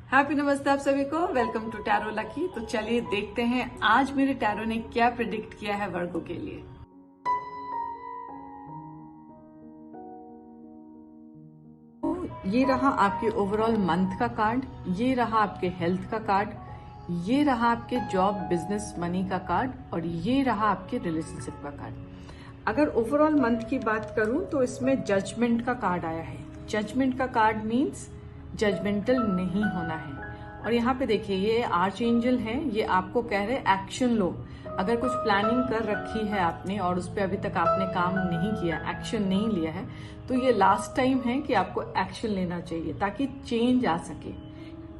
Happy नमस्ते आप सभी को। Welcome to Tarot Lucky. तो चलिए देखते हैं आज मेरे टैरो ने क्या प्रिडिक्ट किया है वर्गो के लिए। तो ये रहा आपके ओवरऑल मंथ का कार्ड, ये रहा आपके हेल्थ का कार्ड, ये रहा आपके जॉब बिजनेस मनी का कार्ड और ये रहा आपके रिलेशनशिप का कार्ड। अगर ओवरऑल मंथ की बात करूं तो इसमें जजमेंट का कार्ड आया है। जजमेंट का कार्ड मीन्स जजमेंटल नहीं होना है। और यहाँ पे देखिए ये आर्च एंजल है, ये आपको कह रहे एक्शन लो। अगर कुछ प्लानिंग कर रखी है आपने और उस पर अभी तक आपने काम नहीं किया, एक्शन नहीं लिया है, तो ये लास्ट टाइम है कि आपको एक्शन लेना चाहिए ताकि चेंज आ सके।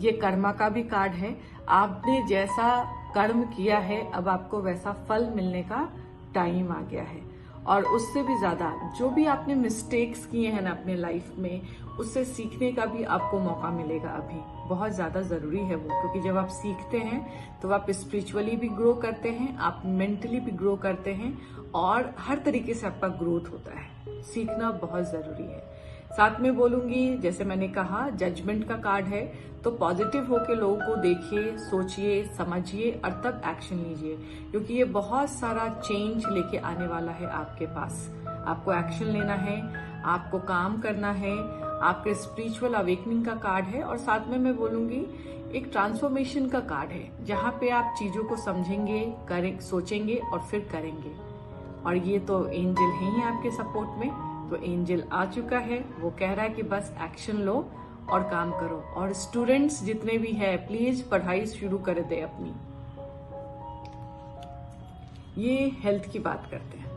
ये कर्मा का भी कार्ड है। आपने जैसा कर्म किया है अब आपको वैसा फल मिलने का टाइम आ गया है। और उससे भी ज्यादा जो भी आपने मिस्टेक्स किए हैं ना अपने लाइफ में, उससे सीखने का भी आपको मौका मिलेगा। अभी बहुत ज्यादा जरूरी है वो, क्योंकि जब आप सीखते हैं तो आप स्पिरिचुअली भी ग्रो करते हैं, आप मेंटली भी ग्रो करते हैं और हर तरीके से आपका ग्रोथ होता है। सीखना बहुत जरूरी है। साथ में बोलूंगी, जैसे मैंने कहा जजमेंट का कार्ड है, तो पॉजिटिव होके लोगों को देखिए, सोचिए, समझिए और तब एक्शन लीजिए, क्योंकि ये बहुत सारा चेंज लेके आने वाला है आपके पास। आपको एक्शन लेना है, आपको काम करना है। आपके स्पिरिचुअल अवेकनिंग का कार्ड है और साथ में मैं बोलूंगी एक ट्रांसफॉर्मेशन का कार्ड है, जहां पे आप चीजों को समझेंगे, करें, सोचेंगे और फिर करेंगे। और ये तो एंजल है ही आपके सपोर्ट में। तो एंजल आ चुका है, वो कह रहा है कि बस एक्शन लो और काम करो। और स्टूडेंट्स जितने भी है प्लीज पढ़ाई शुरू कर दे अपनी। ये हेल्थ की बात करते हैं।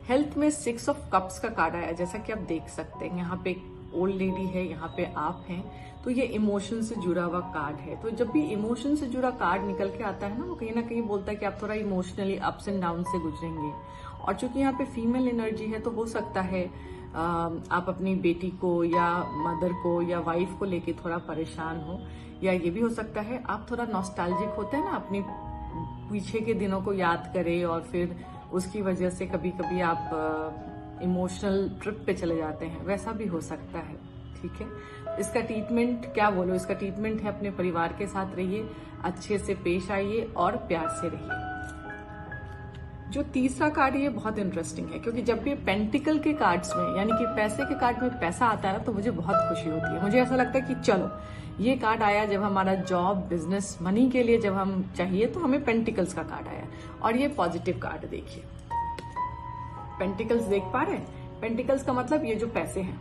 हेल्थ में 6 ऑफ कप्स का कार्ड आया, जैसा कि आप देख सकते हैं। यहाँ पे एक ओल्ड लेडी है, यहाँ पे आप हैं, तो ये इमोशन से जुड़ा हुआ कार्ड है। तो जब भी इमोशन से जुड़ा कार्ड निकल के आता है ना, वो कहीं ना कहीं बोलता है कि आप थोड़ा इमोशनली अप्स एंड डाउन से गुजरेंगे। और चूंकि यहाँ पे फीमेल एनर्जी है, तो हो सकता है आप अपनी बेटी को या मदर को या वाइफ को लेके थोड़ा परेशान हो, या ये भी हो सकता है आप थोड़ा नॉस्टैल्जिक होते हैं ना, अपनी पीछे के दिनों को याद करें और फिर उसकी वजह से कभी कभी आप इमोशनल ट्रिप पे चले जाते हैं, वैसा भी हो सकता है। ठीक है, इसका ट्रीटमेंट क्या बोलो, इसका ट्रीटमेंट है अपने परिवार के साथ रहिए, अच्छे से पेश आइए और प्यार से रहिए। जो तीसरा कार्ड है ये बहुत इंटरेस्टिंग है, क्योंकि जब भी पेंटिकल के कार्ड्स में यानी कि पैसे के कार्ड में पैसा आता है ना, तो मुझे बहुत खुशी होती है। मुझे ऐसा लगता है कि चलो ये कार्ड आया जब हमारा जॉब बिजनेस मनी के लिए जब हम चाहिए, तो हमें पेंटिकल्स का कार्ड आया। और ये पॉजिटिव कार्ड देखिए, पेंटिकल्स देख पा रहे हैं। पेंटिकल्स का मतलब ये जो पैसे हैं,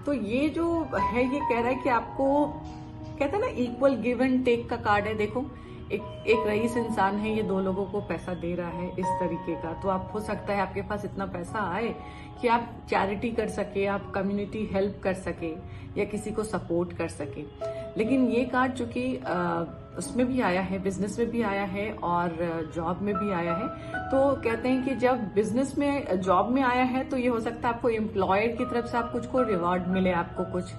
तो ये जो है ये कह रहा है कि आपको, कहते हैं ना इक्वल गिव एंड टेक का कार्ड है। देखो एक रईस इंसान है, ये 2 लोगों को पैसा दे रहा है इस तरीके का। तो आप हो सकता है आपके पास इतना पैसा आए कि आप चैरिटी कर सके, आप कम्युनिटी हेल्प कर सके या किसी को सपोर्ट कर सके। लेकिन ये कार्ड चूंकि उसमें भी आया है, बिजनेस में भी आया है और जॉब में भी आया है, तो कहते हैं कि जब बिजनेस में जॉब में आया है तो ये हो सकता है आपको एम्प्लॉयर की तरफ से आप कुछ को रिवॉर्ड मिले, आपको कुछ।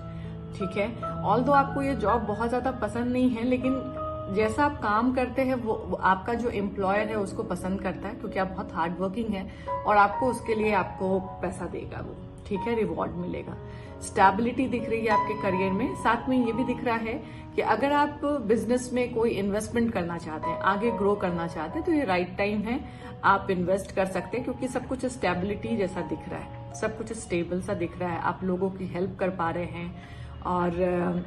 ठीक है, ऑल्दो आपको ये जॉब बहुत ज्यादा पसंद नहीं है, लेकिन जैसा आप काम करते हैं वो आपका जो एम्प्लॉयर है उसको पसंद करता है, क्योंकि आप बहुत हार्ड वर्किंग है और आपको उसके लिए आपको पैसा देगा वो। ठीक है, रिवॉर्ड मिलेगा। स्टेबिलिटी दिख रही है आपके करियर में। साथ में ये भी दिख रहा है कि अगर आप बिजनेस में कोई इन्वेस्टमेंट करना चाहते हैं, आगे ग्रो करना चाहते हैं, तो ये राइट टाइम है, आप इन्वेस्ट कर सकते हैं, क्योंकि सब कुछ स्टेबिलिटी जैसा दिख रहा है, सब कुछ स्टेबल सा दिख रहा है। आप लोगों की हेल्प कर पा रहे हैं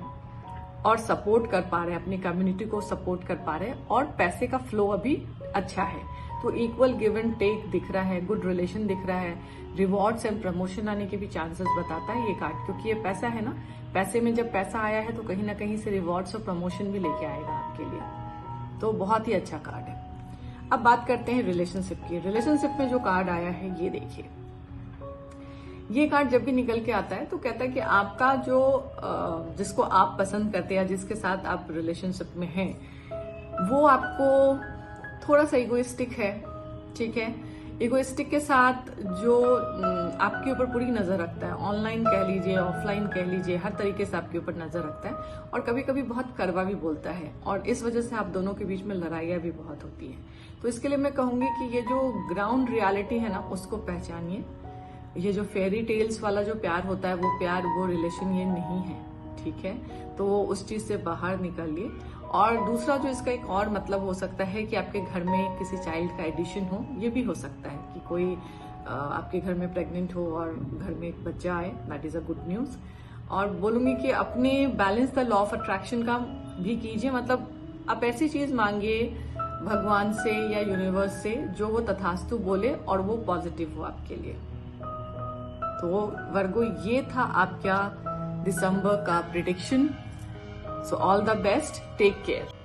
और सपोर्ट कर पा रहे हैं, अपनी कम्युनिटी को सपोर्ट कर पा रहे हैं, और पैसे का फ्लो अभी अच्छा है। तो इक्वल गिव एंड टेक दिख रहा है, गुड रिलेशन दिख रहा है, रिवॉर्ड्स एंड प्रमोशन आने के भी चांसेस बताता है ये कार्ड, क्योंकि ये पैसा है ना, पैसे में जब पैसा आया है तो कहीं ना कहीं से रिवॉर्ड्स और प्रमोशन भी लेके आएगा आपके लिए। तो बहुत ही अच्छा कार्ड है। अब बात करते हैं रिलेशनशिप की। रिलेशनशिप में जो कार्ड आया है ये देखिए, ये कार्ड जब भी निकल के आता है तो कहता है कि आपका जो जिसको आप पसंद करते हैं या जिसके साथ आप रिलेशनशिप में हैं, वो आपको थोड़ा सा इगोइस्टिक है। ठीक है, इगोइस्टिक के साथ जो आपके ऊपर पूरी नजर रखता है, ऑनलाइन कह लीजिए, ऑफलाइन कह लीजिए, हर तरीके से आपके ऊपर नजर रखता है और कभी कभी बहुत कड़वा भी बोलता है, और इस वजह से आप दोनों के बीच में लड़ाइयां भी बहुत होती हैं। तो इसके लिए मैं कहूंगी कि ये जो ग्राउंड रियलिटी है ना, उसको पहचानिए। ये जो फेरी टेल्स वाला जो प्यार होता है, वो प्यार, वो रिलेशन ये नहीं है। ठीक है, तो उस चीज से बाहर निकलिए। और दूसरा जो इसका एक और मतलब हो सकता है कि आपके घर में किसी चाइल्ड का एडिशन हो, ये भी हो सकता है कि कोई आपके घर में प्रेग्नेंट हो और घर में एक बच्चा आए, that is a good news. और बोलूंगी कि अपने balance the law of attraction का भी कीजिए, मतलब आप ऐसी चीज मांगिए भगवान से या यूनिवर्स से जो वो तथास्तु बोले और वो पॉजिटिव हो आपके लिए। तो वर्गो, ये था आपका दिसंबर का prediction. So all the best, take care.